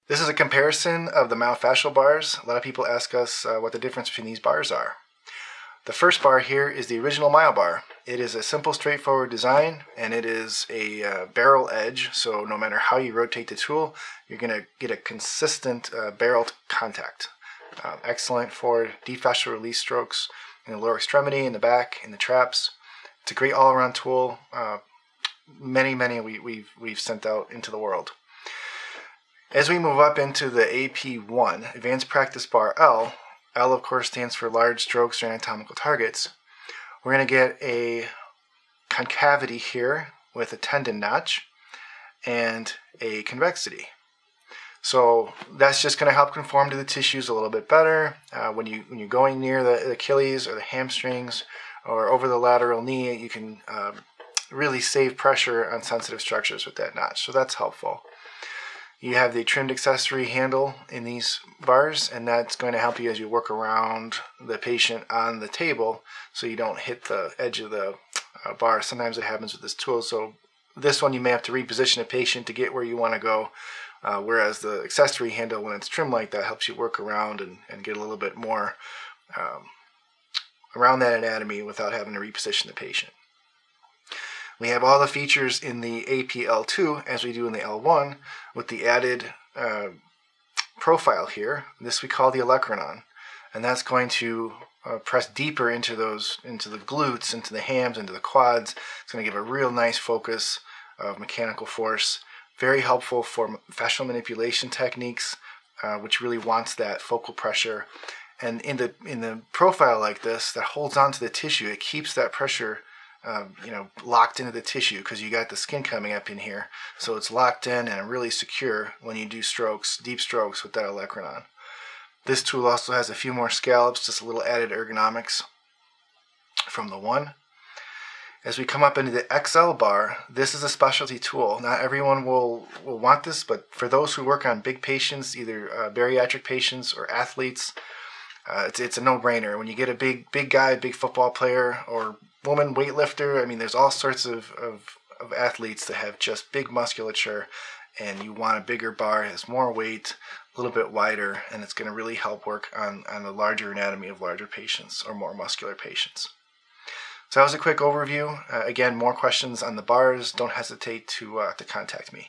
This is a comparison of the myofascial bars. A lot of people ask us what the difference between these bars are. The first bar here is the original Myobar. It is a simple, straightforward design, and it is a barrel edge, so no matter how you rotate the tool, you're going to get a consistent barrel contact. Excellent for deep fascial release strokes in the lower extremity, in the back, in the traps. It's a great all-around tool. Many we've sent out into the world. As we move up into the Ap1 Advanced Practice Bar L of course stands for large strokes or anatomical targets. We're going to get a concavity here with a tendon notch and a convexity. So that's just going to help conform to the tissues a little bit better. When you're going near the Achilles or the hamstrings or over the lateral knee, you can really save pressure on sensitive structures with that notch. So that's helpful. You have the trimmed accessory handle in these bars, and that's going to help you as you work around the patient on the table so you don't hit the edge of the bar. Sometimes it happens with this tool. So this one you may have to reposition a patient to get where you want to go, whereas the accessory handle, when it's trimmed like that, helps you work around and get a little bit more around that anatomy without having to reposition the patient. We have all the features in the Ap-L2 as we do in the L1 with the added profile here. This we call the olecranon, and that's going to press deeper into the glutes, into the hams, into the quads. It's going to give a real nice focus of mechanical force. Very helpful for fascial manipulation techniques, which really wants that focal pressure. And in the profile like this that holds onto the tissue, it keeps that pressure locked into the tissue because you got the skin coming up in here. So it's locked in and really secure when you do strokes, deep strokes with that olecranon. This tool also has a few more scallops, just a little added ergonomics from the one. As we come up into the XL bar, this is a specialty tool. Not everyone will want this, but for those who work on big patients, either bariatric patients or athletes, it's a no-brainer. When you get a big guy, big football player, or woman weightlifter, I mean, there's all sorts of athletes that have just big musculature, and you want a bigger bar, it has more weight, a little bit wider, and it's going to really help work on the larger anatomy of larger patients or more muscular patients. So that was a quick overview. Again, more questions on the bars, don't hesitate to contact me.